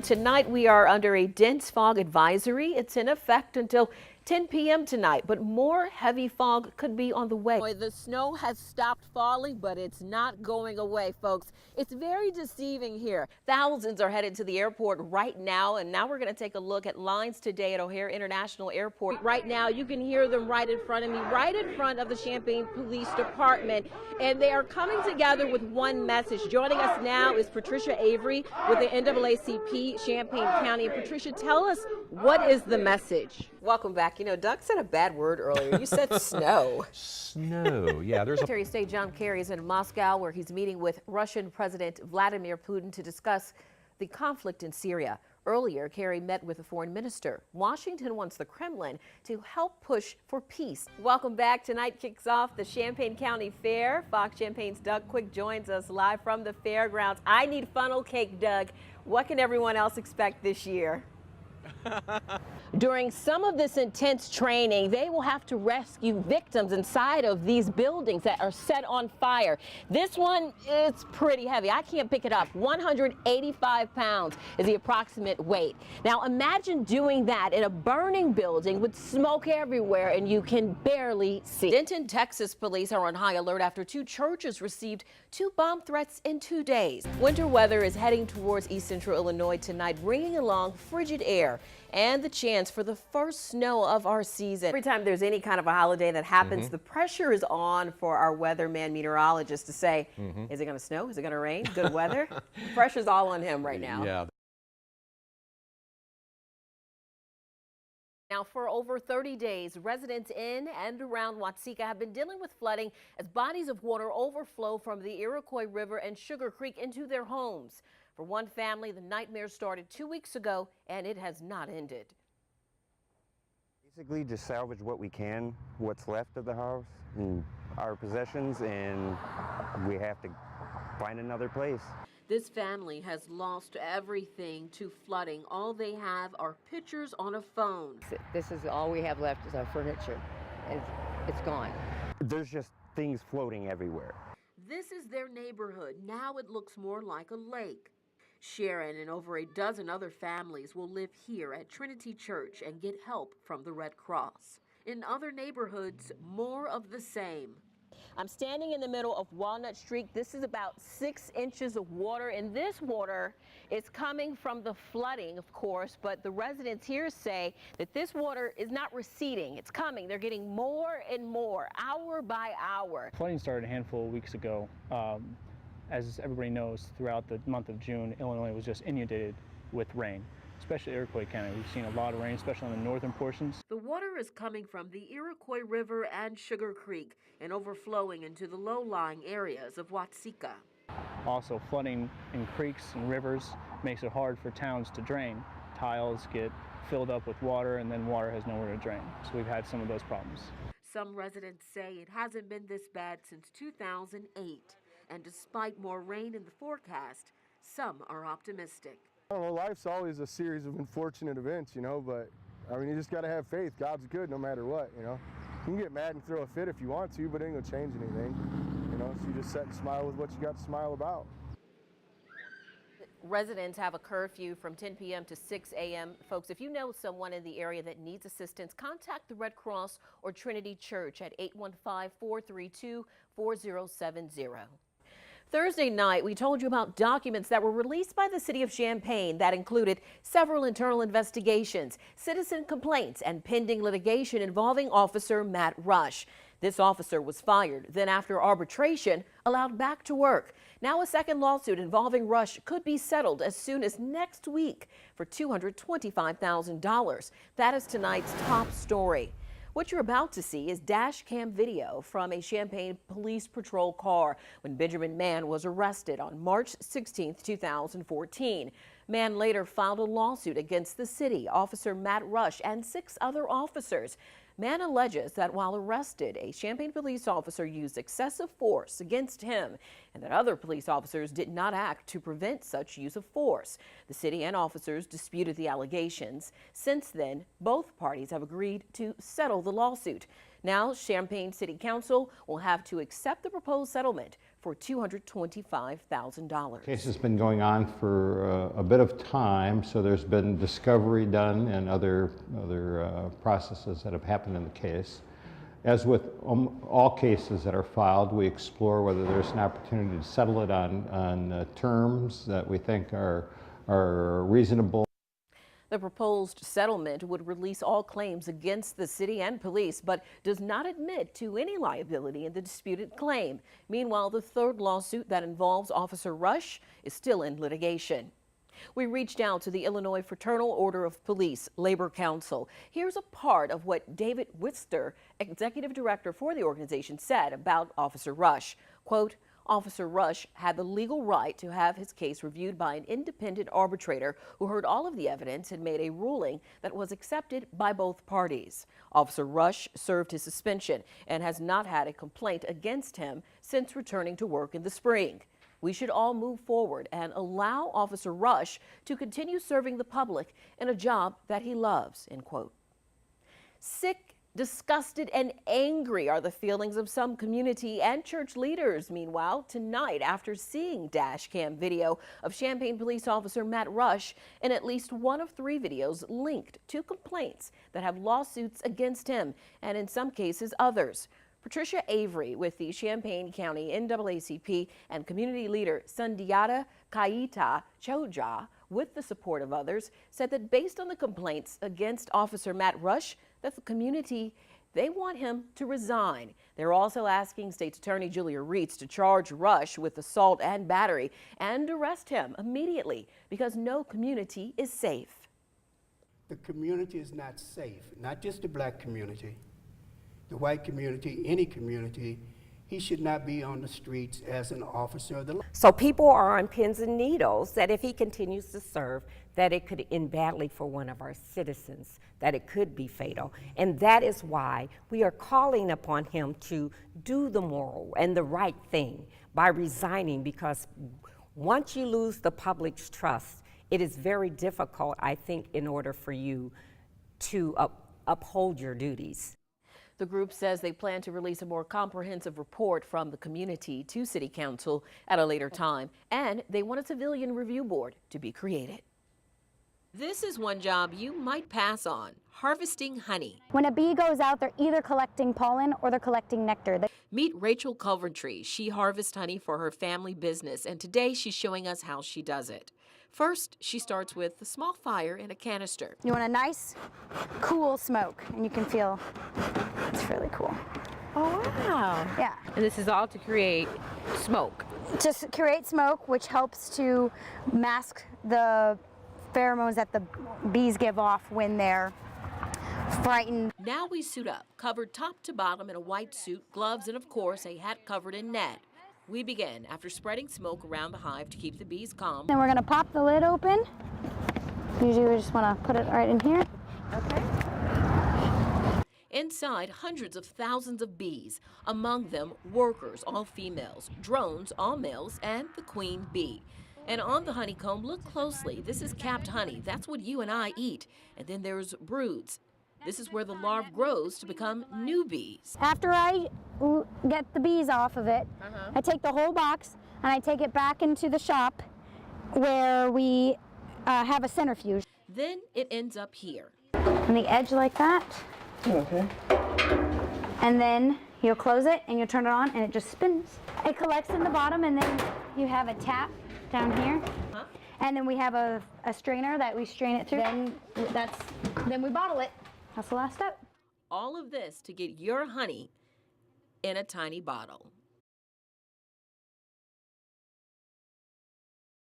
Tonight we are under a dense fog advisory. It's in effect until 10 p.m. tonight, but more heavy fog could be on the way. The snow has stopped falling, but it's not going away, folks. It's very deceiving here. Thousands are headed to the airport right now, and now we're going to take a look at lines today at O'Hare International Airport. Right now, you can hear them right in front of me, right in front of the Champaign Police Department, and they are coming together with one message. Joining us now is Patricia Avery with the NAACP Champaign County. And Patricia, tell us, what is the message? Welcome back. You know, Doug said a bad word earlier. You said snow. Snow, yeah. There's Secretary of State John Kerry is in Moscow, where he's meeting with Russian President Vladimir Putin to discuss the conflict in Syria. Earlier, Kerry met with the foreign minister. Washington wants the Kremlin to help push for peace. Welcome back. Tonight kicks off the Champaign County Fair. Fox Champaign's Doug Quick joins us live from the fairgrounds. I need funnel cake, Doug. What can everyone else expect this year? During some of this intense training, they will have to rescue victims inside of these buildings that are set on fire. This one is pretty heavy. I can't pick it up. 185 pounds is the approximate weight. Now imagine doing that in a burning building with smoke everywhere and you can barely see. Denton, Texas police are on high alert after 2 churches received 2 bomb threats in 2 days. Winter weather is heading towards east central Illinois tonight, bringing along frigid air and the chance for the first snow of our season. Every time there's any kind of a holiday that happens, the pressure is on for our weatherman meteorologist to say, is it going to snow? Is it going to rain? Good weather? The pressure's all on him right now. Yeah. Now, for over 30 days, residents in and around Watseka have been dealing with flooding as bodies of water overflow from the Iroquois River and Sugar Creek into their homes. For one family, the nightmare started 2 weeks ago, and it has not ended. Basically, just salvage what we can, what's left of the house and our possessions, and we have to find another place. This family has lost everything to flooding. All they have are pictures on a phone. This is all we have left is our furniture. It's gone. There's just things floating everywhere. This is their neighborhood. Now it looks more like a lake. Sharon and over a dozen other families will live here at Trinity Church and get help from the Red Cross. In other neighborhoods, more of the same. I'm standing in the middle of Walnut Street. This is about 6 inches of water, and this water is coming from the flooding, of course, but the residents here say that this water is not receding. It's coming. They're getting more and more, hour by hour. Flooding started a handful of weeks ago. As everybody knows, throughout the month of June, Illinois was just inundated with rain, especially Iroquois County. We've seen a lot of rain, especially on the northern portions. The water is coming from the Iroquois River and Sugar Creek and overflowing into the low-lying areas of Watseka. Also, flooding in creeks and rivers makes it hard for towns to drain. Tiles get filled up with water, and then water has nowhere to drain. So we've had some of those problems. Some residents say it hasn't been this bad since 2008. And despite more rain in the forecast, some are optimistic. I don't know, life's always a series of unfortunate events, you know, but I mean, you just got to have faith. God's good no matter what, you know. You can get mad and throw a fit if you want to, but it ain't gonna change anything, you know, so you just sit and smile with what you got to smile about. Residents have a curfew from 10 p.m. to 6 a.m. Folks, if you know someone in the area that needs assistance, contact the Red Cross or Trinity Church at 815-432-4070. Thursday night, we told you about documents that were released by the city of Champaign that included several internal investigations, citizen complaints, and pending litigation involving Officer Matt Rush. This officer was fired, then after arbitration, allowed back to work. Now a second lawsuit involving Rush could be settled as soon as next week for $225,000. That is tonight's top story. What you're about to see is dash cam video from a Champaign Police Patrol car when Benjamin Mann was arrested on March 16, 2014. Mann later filed a lawsuit against the city, Officer Matt Rush, and 6 other officers. Mann alleges that while arrested, a Champaign police officer used excessive force against him and that other police officers did not act to prevent such use of force. The city and officers disputed the allegations. Since then, both parties have agreed to settle the lawsuit. Now, Champaign City Council will have to accept the proposed settlement for $225,000. The case has been going on for a bit of time, so there's been discovery done and other processes that have happened in the case. As with all cases that are filed, we explore whether there's an opportunity to settle it on terms that we think are reasonable. The proposed settlement would release all claims against the city and police, but does not admit to any liability in the disputed claim. Meanwhile, the third lawsuit that involves Officer Rush is still in litigation. We reached out to the Illinois Fraternal Order of Police Labor Council. Here's a part of what David Wister, executive director for the organization, said about Officer Rush. Quote, Officer Rush had the legal right to have his case reviewed by an independent arbitrator who heard all of the evidence and made a ruling that was accepted by both parties. Officer Rush served his suspension and has not had a complaint against him since returning to work in the spring. We should all move forward and allow Officer Rush to continue serving the public in a job that he loves, end quote. Sick, disgusted, and angry are the feelings of some community and church leaders. Meanwhile, tonight, after seeing dash cam video of Champaign police officer Matt Rush in at least one of 3 videos linked to complaints that have lawsuits against him, and in some cases others. Patricia Avery with the Champaign County NAACP and community leader Sundiata Kaita Choja, with the support of others, said that based on the complaints against Officer Matt Rush, that the community, they want him to resign. They're also asking State's Attorney Julia Reitz to charge Rush with assault and battery and arrest him immediately because no community is safe. The community is not safe, not just the black community, the white community, any community. He should not be on the streets as an officer of the law. So people are on pins and needles that if he continues to serve, that it could end badly for one of our citizens, that it could be fatal. And that is why we are calling upon him to do the moral and the right thing by resigning, because once you lose the public's trust, it is very difficult, I think, in order for you to uphold your duties. The group says they plan to release a more comprehensive report from the community to City Council at a later time, and they want a civilian review board to be created. This is one job you might pass on: harvesting honey. When a bee goes out, they're either collecting pollen or they're collecting nectar. Meet Rachel Coventry. She harvests honey for her family business, and today she's showing us how she does it. First, she starts with a small fire in a canister. You want a nice, cool smoke, and you can feel it's really cool. Oh, wow. Yeah. And this is all to create smoke. Just create smoke, which helps to mask the pheromones that the bees give off when they're frightened. Now we suit up, covered top to bottom in a white suit, gloves, and of course a hat covered in net. We begin after spreading smoke around the hive to keep the bees calm. Then we're going to pop the lid open. Usually we just want to put it right in here. Okay. Inside, hundreds of thousands of bees, among them workers, all females, drones, all males, and the queen bee. And on the honeycomb, look closely. This is capped honey. That's what you and I eat. And then there's broods. This is where the larva grows to become new bees. After I get the bees off of it, I take the whole box and I take it back into the shop where we have a centrifuge. Then it ends up here. On the edge like that. Okay. And then you'll close it and you'll turn it on and it just spins. It collects in the bottom and then you have a tap down here. And then we have a strainer that we strain it through. Then we bottle it. That's the last step. All of this to get your honey in a tiny bottle.